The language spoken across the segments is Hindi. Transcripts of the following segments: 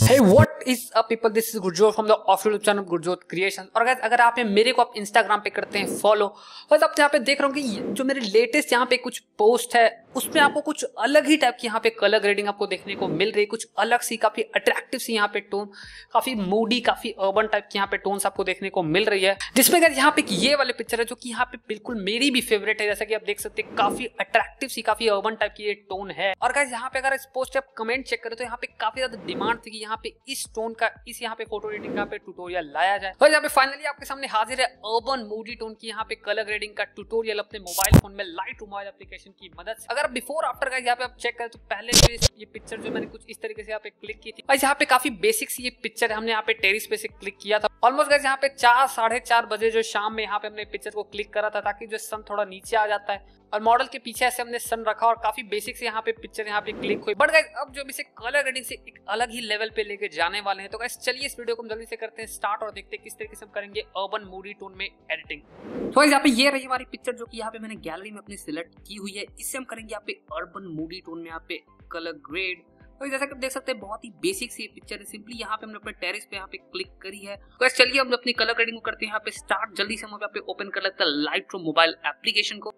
Hey, what is up people? This is Gurjot from the official channel Gurjot creation. और guys, अगर आप मेरे को आप इंस्टाग्राम पे करते हैं फॉलो, बस आप यहाँ पे देख रहे हो कि जो मेरे लेटेस्ट यहाँ पे कुछ पोस्ट है उसमें आपको कुछ अलग ही टाइप की यहाँ पे कलर ग्रेडिंग आपको देखने को मिल रही है। कुछ अलग सी काफी अट्रैक्टिव सी यहाँ पे टोन, काफी मूडी, काफी अर्बन टाइप की यहाँ पे टोन्स आपको देखने को मिल रही है। जिसमें guys यहाँ पे ये वाले पिक्चर है जो कि यहाँ पे बिल्कुल मेरी भी फेवरेट है। जैसा कि आप देख सकते हैं काफी अट्रैक्टिव सी, काफी अर्बन टाइप की ये टोन है। और guys यहाँ पे अगर इस पोस्ट आप कमेंट चेक करें तो यहाँ पे काफी ज्यादा डिमांड थी कि यहाँ पे इस टोन का, इस यहाँ पे फोटो एडिटिंग का पे ट्यूटोरियल लाया जाए। तो यहाँ पे फाइनली आपके सामने हाजिर है अर्बन मूडी टोन की यहाँ पे कलर ग्रेडिंग का ट्यूटोरियल अपने मोबाइल फोन में लाइटरूम मोबाइल एप्लीकेशन की मदद से। अगर बिफोर आफ्टर का यहाँ पे आप चेक करें तो पहले ये पिक्चर जो मैंने कुछ इस तरीके से यहाँ पे क्लिक की थी, यहाँ पे काफी बेसिक सी ये पिक्चर हमने यहाँ पे टेरिस पे से क्लिक किया था। ऑलमोस्ट गाइस यहाँ पे 4-4:30 बजे जो शाम में यहाँ पे हमने पिक्चर को क्लिक करा था ताकि जो सन थोड़ा नीचे आ जाता है और मॉडल के पीछे ऐसे हमने सन रखा और काफी बेसिक से यहाँ पे पिक्चर यहाँ पे क्लिक हुई। बट गाइस अब जो इसे कलर ग्रेडिंग से एक अलग ही लेवल पे लेके जाने वाले हैं। तो गाइस चलिए इस वीडियो को हम जल्दी से करते हैं स्टार्ट और देखते हैं किस तरीके से हम करेंगे अर्बन मूडी टोन में एडिटिंग। तो गाइस यहाँ पे ये रही हमारी पिक्चर जो कि यहाँ पे मैंने गैलरी में अपनी सिलेक्ट की हुई है। इससे हम करेंगे यहाँ पे अर्बन मूडी टोन में यहाँ पे कलर ग्रेड। तो जैसा कि आप देख सकते हैं बहुत ही बेसिक सी पिक्चर है। सिंपली यहाँ पे हमने अपने टेरिस पे यहाँ पे क्लिक करी है। तो चलिए हम अपनी कलर ग्रेडिंग को करते हैं यहाँ पे स्टार्ट। जल्दी से हम यहाँ पे ओपन कर लेते हैं लाइटरूम मोबाइल एप्लीकेशन को।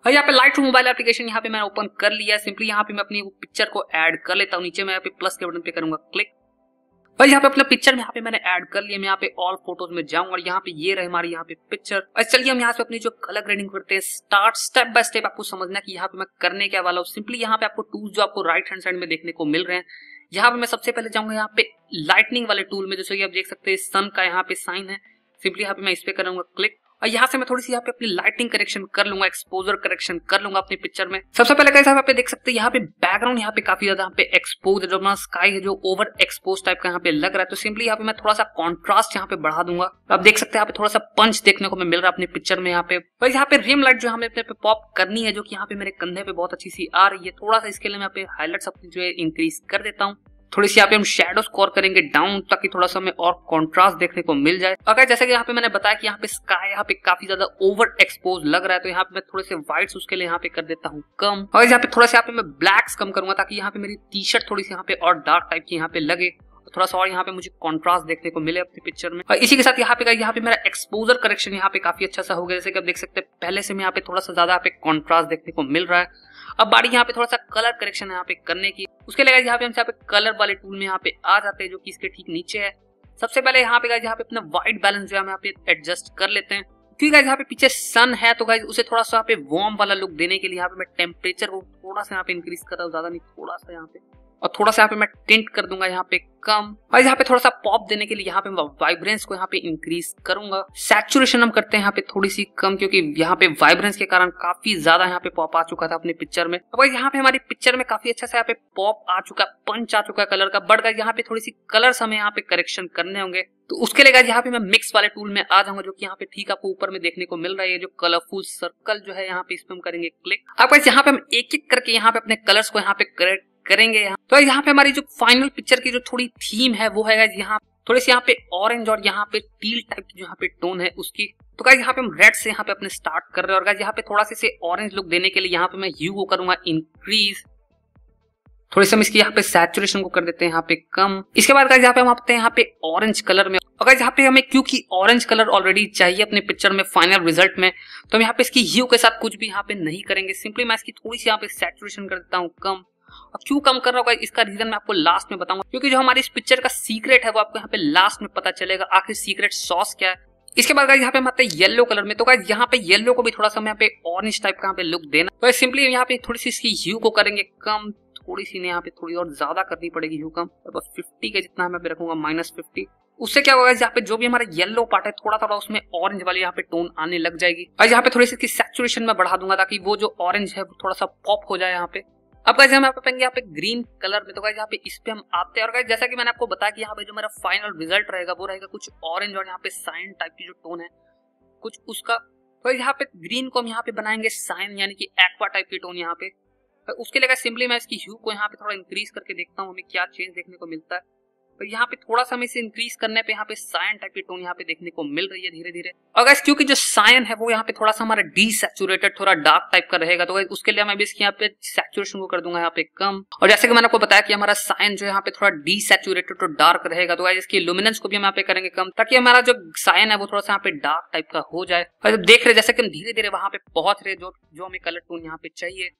यहाँ पे लाइटरूम मोबाइल एप्लीकेशन यहाँ पे मैंने ओपन कर लिया। सिंपली यहाँ पे मैं अपनी पिक्चर को ऐड कर लेता हूँ। नीचे मैं यहाँ पे प्लस के बटन पे करूंगा क्लिक। भाई यहाँ पे अपना पिक्चर में यहाँ पे मैंने ऐड कर लिया। मैं यहाँ पे ऑल फोटोज में जाऊंगा और यहाँ पे ये रहे हमारी यहाँ पे पिक्चर। और चलिए हम यहाँ पे अपनी जो कलर ग्रेडिंग करते हैं स्टार्ट। स्टेप बाय स्टेप आपको समझना कि यहाँ पे मैं करने क्या वाला हूँ। सिंपली यहाँ पे आपको टूल्स जो आपको राइट हैंड साइड में देखने को मिल रहे हैं, यहाँ पे मैं सबसे पहले जाऊंगा यहाँ पे लाइटनिंग वाले टूल में। जैसे कि आप देख सकते हैं सन का यहाँ पे साइन है। सिंपली यहाँ पे मैं इस पे करूंगा क्लिक और यहाँ से मैं थोड़ी सी यहाँ पे अपनी लाइटिंग करेक्शन कर लूंगा, एक्सपोजर करेक्शन कर लूंगा अपनी पिक्चर में। सबसे पहले कैसे यहाँ पे देख सकते हैं यहाँ पे बैकग्राउंड यहाँ पे काफी ज्यादा यहाँ पे एक्सपोज है, जो अपना स्काई है जो ओवर एक्सपोज टाइप का यहाँ पे लग रहा है। तो सिंपली यहाँ पे मैं थोड़ा सा कॉन्ट्रास्ट यहाँ पे बढ़ा दूंगा। आप देख सकते हैं यहाँ पे थोड़ा सा पंच देखने को मिल रहा है अपनी पिक्चर में। यहाँ पे यहाँ पे रिम लाइट जो हमें अपने पे पॉप करनी है, जो कि यहाँ पे मेरे कंधे पे बहुत अच्छी सी आ रही है। थोड़ा सा इसके लिए मैं यहाँ पे हाईलाइट्स अपनी जो है इंक्रीज कर देता हूँ। थोड़ी सी यहाँ पे हम शैडो स्कोर करेंगे डाउन ताकि थोड़ा सा हमें और कंट्रास्ट देखने को मिल जाए। अगर जैसे कि यहाँ पे मैंने बताया कि यहाँ पे स्काई यहाँ पे काफी ज्यादा ओवर एक्सपोज लग रहा है, तो यहाँ पे मैं थोड़े से व्हाइट्स उसके लिए यहाँ पे कर देता हूँ कम। और यहाँ पे थोड़ा सा यहाँ पे मैं ब्लैक्स कम करूंगा ताकि यहाँ पे मेरी टी शर्ट थोड़ी सी यहाँ पे और डार्क टाइप की यहाँ पे लगे, थोड़ा सा और यहाँ पे मुझे कॉन्ट्रास्ट देखने को मिले अपनी पिक्चर में। और इसी के साथ यहाँ पे मेरा एक्सपोजर करेक्शन यहाँ पे काफी अच्छा सा हो गया। जैसे कि आप देख सकते हैं पहले से मैं यहाँ पे थोड़ा सा ज्यादा यहाँ पे कॉन्ट्रास्ट देखने को मिल रहा है। अब बारी यहाँ पे थोड़ा सा कलर करेक्शन यहाँ पे करने की। उसके लिए यहाँ पे हम यहाँ पे कलर वाले टूल में यहाँ पे आ जाते हैं जो कि इसके ठीक नीचे है। सबसे पहले यहाँ पे अपना व्हाइट बैलेंस जो है हम यहाँ पे एडजस्ट कर लेते हैं। क्योंकि यहाँ पे पीछे सन है तो गाइस उसे थोड़ा सा यहाँ पे वार्म वाला लुक देने के लिए यहाँ पे मैं टेम्परेचर को थोड़ा सा यहाँ पे इंक्रीज कर रहा हूँ, ज्यादा नहीं, थोड़ा सा यहाँ पे। और थोड़ा सा यहाँ पे मैं टिंट कर दूंगा यहाँ पे कम। और यहाँ पे थोड़ा सा पॉप देने के लिए यहाँ पे मैं वाइब्रेंस को यहाँ पे इंक्रीज करूंगा। सैचुरेशन हम करते हैं यहाँ पे थोड़ी सी कम, क्योंकि यहाँ पे वाइब्रेंस के कारण काफी ज्यादा यहाँ पे पॉप आ चुका था अपने पिक्चर में। अब यहाँ पे हमारी पिक्चर में काफी अच्छा सा यहाँ पे पॉप आ चुका है, पंच आ चुका है कलर का। बट यहाँ पे थोड़ी सी कलर्स हमें यहाँ पे करेक्शन करने होंगे, तो उसके लिए यहाँ पे मैं मिक्स वाले टूल में आ जाऊंगा, जो कि यहाँ पे ठीक आपको ऊपर में देखने को मिल रहा है। जो कलरफुल सर्कल जो है यहाँ पे, इस पे हम करेंगे क्लिक। अब यहाँ पे हम एक एक करके यहाँ पे अपने कलर्स को यहाँ पे करेक्ट करेंगे। यहाँ तो यहाँ पे हमारी जो फाइनल पिक्चर की जो थोड़ी थीम है वो है यहाँ थोड़ी सी यहाँ पे ऑरेंज और यहाँ पे टील टाइप की जो यहाँ पे टोन है उसकी। तो गाइस यहाँ पे हम रेड से यहाँ पे अपने स्टार्ट कर रहे हैं। और गाइस यहाँ पे थोड़ा से ऑरेंज लुक देने के लिए यहाँ पे मैं ह्यू को करूंगा इंक्रीज। थोड़ी सी हम इसकी यहाँ पे सैचुरेशन को कर देते हैं यहाँ पे कम। इसके बाद गाइस यहाँ पे हम आते हैं यहाँ पे ऑरेंज कलर में। और गाइस यहाँ पे हमें क्योंकि ऑरेंज कलर ऑलरेडी चाहिए अपने पिक्चर में फाइनल रिजल्ट में, तो हम यहाँ पे इसकी ह्यू के साथ कुछ भी यहाँ पे नहीं करेंगे। सिंपली मैं इसकी थोड़ी सी यहाँ पे सैचुरेशन कर देता हूँ कम। अब क्यों कम कर रहा होगा इसका रीजन मैं आपको लास्ट में बताऊंगा, क्योंकि जो हमारी इस पिक्चर का सीक्रेट है वो आपको यहाँ पे लास्ट में पता चलेगा, आखिर सीक्रेट सॉस क्या है। इसके बाद गाइस यहाँ पे हम आते हैं येलो कलर में। तो गाइस यहाँ पे येलो को भी थोड़ा सा यहाँ पे ऑरेंज टाइप का यहाँ पे लुक देना। तो सिंपली यहाँ पे थोड़ी सी इसकी ह्यू को करेंगे कम। थोड़ी सी यहाँ पे थोड़ी और ज्यादा करनी पड़ेगी ह्यू कम, 50 के जितना मैं रखूंगा -50। उससे क्या होगा यहाँ पे जो भी हमारा येलो पार्ट है थोड़ा थोड़ा उसमें ऑरेंज वाली यहाँ पे टोन आने लग जाएगी। और यहाँ पे थोड़ी सी इसकी सैचुरेशन में बढ़ा दूंगा ताकि वो जो ऑरेंज है वो थोड़ा सा पॉप हो जाए यहाँ पे। अब गाइस हम यहाँ पे पाएंगे यहाँ पे ग्रीन कलर में। तो गाइस यहाँ पे इस पे हम आते हैं। और गाइस जैसा कि मैंने आपको बताया कि यहाँ पे जो मेरा फाइनल रिजल्ट रहेगा वो रहेगा कुछ ऑरेंज और यहाँ पे साइन टाइप की जो टोन है कुछ उसका। तो यहाँ पे ग्रीन को हम यहाँ पे बनाएंगे साइन यानी कि एक्वा टाइप की टोन यहाँ पे। उसके लिए सिंपली मैं इसकी ह्यू को यहाँ पे थोड़ा इंक्रीज करके देखता हूँ हमें क्या चेंज देखने को मिलता है। तो यहाँ पे थोड़ा सा हमें इसे इंक्रीज करने पे यहाँ पे सायन टाइप की टोन यहाँ पे देखने को मिल रही है धीरे धीरे। और गाइस क्योंकि जो सायन है वो यहाँ पे थोड़ा सा हमारा डीसैचुरेटेड थोड़ा डार्क टाइप का रहेगा, तो गाइस उसके लिए मैं भी इसकी यहाँ पे सैचुरेशन को कर दूंगा यहाँ पे कम। और जैसे कि मैंने आपको बताया कि हमारा सायन जो यहाँ पे थोड़ा डीसैचुरेटेड और डार्क रहेगा, तो गाइस इसकी लुमिनेंस को भी हम यहाँ पे करेंगे कम, ताकि हमारा जो सायन है वो थोड़ा सा यहाँ पे डार्क टाइप का हो जाए। और जब देख रहे जैसे कि हम धीरे धीरे वहां पे पहुंच रहे जो हमें कलर टोन यहाँ पे चाहिए।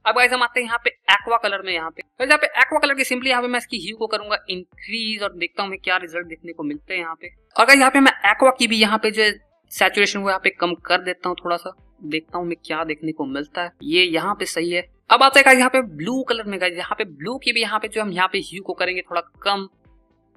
अब गाइस हम आते हैं यहाँ पे एक्वा कलर में। यहाँ पे एक्वा कलर की सिंपली यहाँ पे मैं इसकी ह्यू को करूंगा इंक्रीज और देखता हूँ क्या रिजल्ट देखने को मिलते हैं यहाँ पे। और गाइस यहाँ पे मैं एक्वा की भी यहाँ पे जो सैचुरेशन को यहाँ पे कम कर देता हूँ थोड़ा सा, देखता हूँ मैं क्या देखने को मिलता है। ये यहाँ पे सही है। अब आते हैं यहाँ पे ब्लू कलर में। गाइस यहाँ पे ब्लू की भी यहाँ पे जो हम यहाँ पे ह्यू को करेंगे थोड़ा कम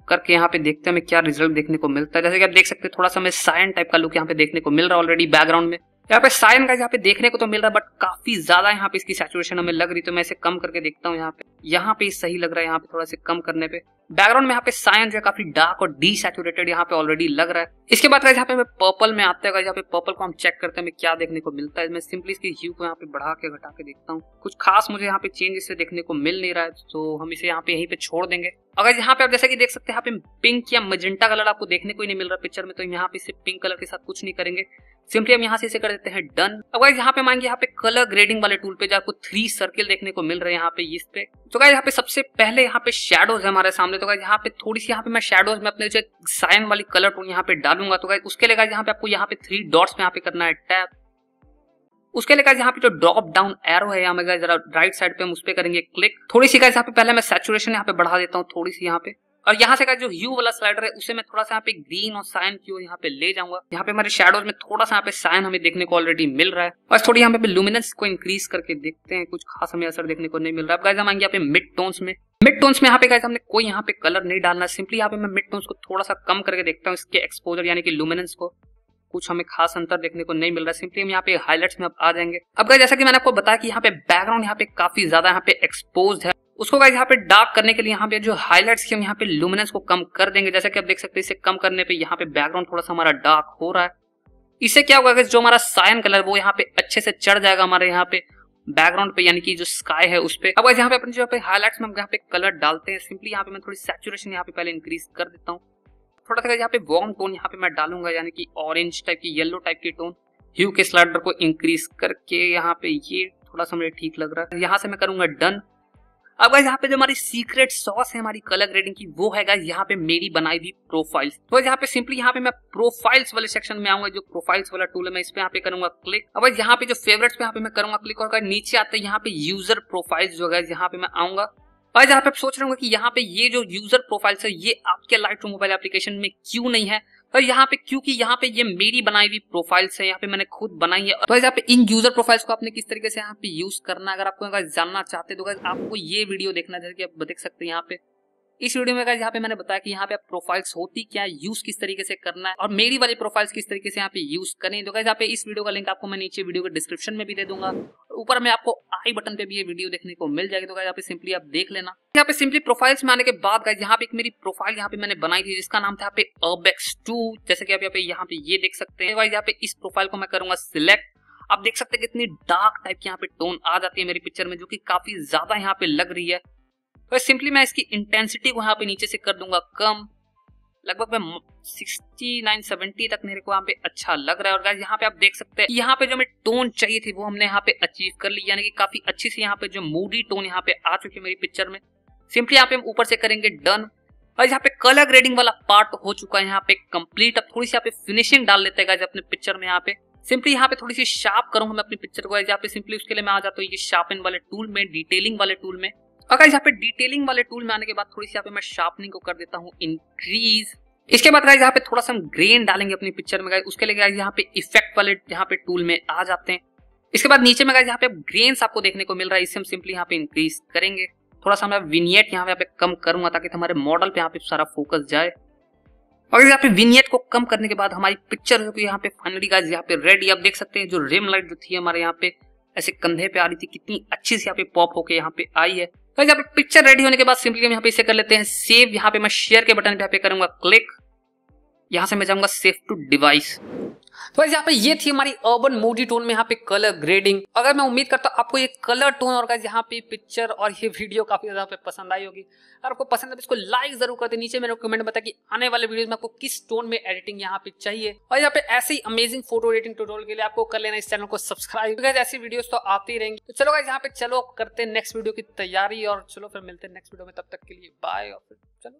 करके, यहाँ पे देखते हैं मैं क्या रिजल्ट देखने को मिलता है। जैसे कि आप देख सकते हैं थोड़ा सा हमें सायन टाइप का लुक यहाँ पे देखने को मिल रहा है ऑलरेडी बैकग्राउंड में। यहाँ पे सायन का यहाँ पे देखने को तो मिल रहा है, बट काफी ज्यादा यहाँ पे इसकी सैचुरेशन हमें लग रही, तो मैं इसे कम करके देखता हूँ। यहाँ पे सही लग रहा है, यहाँ पे थोड़ा से कम करने पे बैकग्राउंड में यहाँ पे सायन जो है काफी डार्क और डीसैचुरेटेड यहाँ पे ऑलरेडी लग रहा है। इसके बाद यहाँ पे पर्पल में आते हैं। यहाँ पे पर्पल को हम चेक करते हैं मैं क्या देखने को मिलता है। मैं सिंपली इसकी ह्यू को यहाँ पे बढ़ा के घटा के देखता हूँ, कुछ खास मुझे यहाँ पे चेंज इससे देखने को मिल नहीं रहा है, तो हम इसे यहाँ पे यहीं पे छोड़ देंगे। अगर यहाँ पे आप जैसे कि देख सकते हैं यहाँ पे पिंक या मजेंटा कलर आपको देखने को ही नहीं मिल रहा पिक्चर में, तो यहाँ पे इसे पिंक कलर के साथ कुछ नहीं करेंगे, सिंपली हम यहाँ से इसे कर देते हैं डन। अब गाइस यहाँ पे मांगे यहाँ पे कलर ग्रेडिंग वाले टूल पे जो आपको 3 सर्किल देखने को मिल रहे हैं यहाँ पे इस पे। तो गाइस यहाँ पे सबसे पहले यहाँ पे शैडोज है हमारे सामने, तो गाइस यहाँ पे थोड़ी सी यहाँ पे मैं शैडोज में अपने जो सायन वाली कलर टोन यहाँ पे डालूंगा। तो गाइस उसके लिए गाइस यहाँ पे आपको यहाँ पे 3 डॉट्स में यहाँ पे करना है टैप। उसके लिए गाइस यहाँ पे जो ड्रॉप डाउन एरो है यहाँ पे गाइस जरा राइट साइड पे हम उस पे करेंगे क्लिक। थोड़ी सी गाइस यहाँ पे पहले मैं सैचुरेशन यहाँ पे बढ़ा देता हूँ थोड़ी सी यहाँ पे, और यहाँ से जो ह्यू वाला स्लाइडर है उसे मैं थोड़ा सा यहाँ पे ग्रीन और सायन की ओर यहाँ पे ले जाऊंगा। यहाँ पे हमारे शैडोज में थोड़ा सा यहाँ पे सायन हमें देखने को ऑलरेडी मिल रहा है, बस थोड़ी यहाँ पे लुमिनेंस को इंक्रीज करके देखते हैं, कुछ खास हमें असर देखने को नहीं मिल रहा है। अब गाइस हम आएंगे यहाँ पे मिड टोन्स में। मिड टोन्स में यहाँ पे गाइस हमने कोई यहाँ पे कलर नहीं डालना है, सिंपली यहाँ पे मैं मिड टोन्स को थोड़ा सा कम करके देखता हूँ इसके एक्सपोजर यानी कि लुमिनेंस को, कुछ हमें खास अंतर देखने को नहीं मिल रहा है। सिंपली हम यहाँ पे हाइलाइट्स में अब आ जाएंगे। अब गाइस जैसा कि मैंने आपको बताया कि यहाँ पे बैकग्राउंड यहाँ पे काफी ज्यादा यहाँ पे एक्सपोज्ड है, उसको गाइस यहाँ पे डार्क करने के लिए यहाँ पे जो हाइलाइट्स की हम यहाँ पे लुमिनेंस को कम कर देंगे। जैसा कि आप देख सकते हैं इसे कम करने पे यहाँ पे बैकग्राउंड थोड़ा सा हमारा डार्क हो रहा है। इससे क्या होगा जो हमारा सायन कलर वो यहाँ पे अच्छे से चढ़ जाएगा हमारे यहाँ पे बैकग्राउंड पे, यानी कि जो स्काई है उस पे। अब गाइस यहाँ पे अपने जो पे हाइलाइट्स में हम यहाँ पे कलर डालते हैं, सिंपली यहाँ पे मैं थोड़ी सैचुरेशन यहाँ पे पहले इंक्रीज कर देता हूँ। थोड़ा सा यहाँ पे वार्म टोन यहाँ पे मैं डालूंगा, यानी कि ऑरेंज टाइप की येलो टाइप की टोन। ह्यू के स्लाइडर को इंक्रीज करके यहाँ पे ये थोड़ा सा मुझे ठीक लग रहा है, यहाँ से मैं करूंगा डन। अब गाइस यहाँ पे जो हमारी सीक्रेट सॉस है हमारी कलर ग्रेडिंग की वो है गाइस यहाँ पे मेरी बनाई हुई प्रोफाइल्स। तो यहाँ पे सिंपली यहाँ पे मैं प्रोफाइल्स वाले सेक्शन में आऊंगा, जो प्रोफाइल्स वाला टूल है मैं इस पे यहाँ पे करूंगा क्लिक। अब यहाँ पे जो फेवरेट्स पे यहाँ पे मैं करूंगा क्लिक, और नीचे आते हैं यहाँ पे यूजर प्रोफाइल्स जो है यहाँ पे मैं आऊंगा। और यहाँ पे आप सोच रहे होंगे कि यहाँ पे ये जो यूजर प्रोफाइल्स है ये आपके लाइटरूम मोबाइल एप्लीकेशन में क्यों नहीं है, और यहाँ पे क्योंकि यहाँ पे ये मेरी बनाई हुई प्रोफाइल्स है, यहाँ पे मैंने खुद बनाई है। तो यहाँ पे इन यूजर प्रोफाइल्स को आपने किस तरीके से यहाँ पे यूज करना है अगर आपको जानना चाहते तो आपको ये वीडियो देखना है, जैसे कि आप देख सकते हैं यहाँ पे इस वीडियो में यहाँ पे मैंने बताया कि यहाँ पे आप प्रोफाइल्स होती क्या है, यूज किस तरीके से करना है, और मेरी वाली प्रोफाइल्स किस तरीके से यहाँ पे यूज करें। तो यहाँ पे इस वीडियो का लिंक आपको मैं नीचे वीडियो के डिस्क्रिप्शन में भी दे दूंगा, ऊपर में आपको आई बटन पे भी ये वीडियो देखने को मिल जाएगी। तो यहाँ पे सिंपली आप देख लेना। यहाँ पे सिंपली प्रोफाइल्स में आने के बाद गाइस यहाँ पे एक मेरी प्रोफाइल यहाँ पे मैंने बनाई थी जिसका नाम था यहाँ पे urbex2, जैसे कि आप यहाँ पे ये देख सकते हैं। यहाँ पे इस प्रोफाइल को मैं करूंगा सिलेक्ट। आप देख सकते हैं कितनी डार्क टाइप की यहाँ पे टोन आ जाती है मेरी पिक्चर में, जो कि काफी ज्यादा यहाँ पे लग रही है। तो सिंपली मैं इसकी इंटेंसिटी को यहाँ पे नीचे से कर दूंगा कम, लगभग मैं 69-70 तक मेरे को यहाँ पे अच्छा लग रहा है। और गाइस यहाँ पे आप देख सकते हैं यहाँ पे जो हमें टोन चाहिए थी वो हमने यहाँ पे अचीव कर ली, यानी कि काफी अच्छी सी यहाँ पे जो मूडी टोन यहाँ पे आ चुकी है मेरी पिक्चर में। सिंपली यहाँ पे हम ऊपर से करेंगे डन, और यहाँ पे कलर ग्रेडिंग वाला पार्ट हो चुका है यहाँ पे कंप्लीट। अब थोड़ी सी यहाँ पे फिनिशिंग डाल लेते हैं गाइस अपने पिक्चर में। यहाँ पे सिंपली यहाँ पे थोड़ी सी शार्प करूंगा मैं अपनी पिक्चर को। यहाँ पे सिंपली उसके लिए मैं आ जाता हूँ ये शार्पन वाले टूल में, डिटेलिंग वाले टूल में। अगर यहाँ पे डिटेलिंग वाले टूल में आने के बाद थोड़ी सी यहाँ पे मैं शार्पनिंग को कर देता हूँ इंक्रीज। इसके बाद गाइस यहाँ पे थोड़ा सा हम ग्रेन डालेंगे अपनी पिक्चर में गाइस, उसके लिए गाइस यहाँ पे इफेक्ट वाले यहाँ पे टूल में आ जाते हैं। इसके बाद नीचे में गाइस यहाँ पे ग्रेन्स आपको देखने को मिल रहा है, इससे हम सिंपली यहाँ पे इंक्रीज करेंगे। थोड़ा सा मैं विनियट यहाँ पे कम करूंगा ताकि हमारे मॉडल पे यहाँ पे सारा फोकस जाए। और यहाँ पे विनियट को कम करने के बाद हमारी पिक्चर जो कि यहाँ पे फाइनली गाइस यहाँ पे रेडी। आप देख सकते हैं जो रिम लाइट जो थी हमारे यहाँ पे ऐसे कंधे पे आ रही थी, कितनी अच्छी से यहाँ पे पॉप होके यहाँ पे आई है। तो यहाँ पे पिक्चर रेडी होने के बाद सिंपली हम यहाँ पे इसे कर लेते हैं सेव। यहाँ पे मैं शेयर के बटन पे यहाँ पे करूंगा क्लिक, यहाँ से मैं जाऊंगा सेव टू डिवाइस। तो गाइस यहाँ पे ये थी हमारी अर्बन मूडी टोन में यहाँ पे कलर ग्रेडिंग। अगर मैं उम्मीद करता हूँ आपको ये कलर टोन और गाइस यहाँ पे पिक्चर और ये वीडियो काफी ज्यादा पे पसंद आई होगी। अगर आपको पसंद है तो इसको लाइक जरूर कर दे, नीचे मेरे कमेंट बता कि आने वाले वीडियोस में आपको किस टोन में एडिटिंग यहाँ पे चाहिए। और यहाँ पे ऐसे ही अमेजिंग फोटो एडिटिंग ट्यूटोरियल के लिए आपको कर लेना इस चैनल को सब्सक्राइब। गाइस ऐसी वीडियोस तो आती रहेंगी। तो चलो गाइस यहाँ पे चलो करते हैं नेक्स्ट वीडियो की तैयारी और चलो फिर मिलते हैं नेक्स्ट वीडियो में। तब तक के लिए बाय और फिर चलो।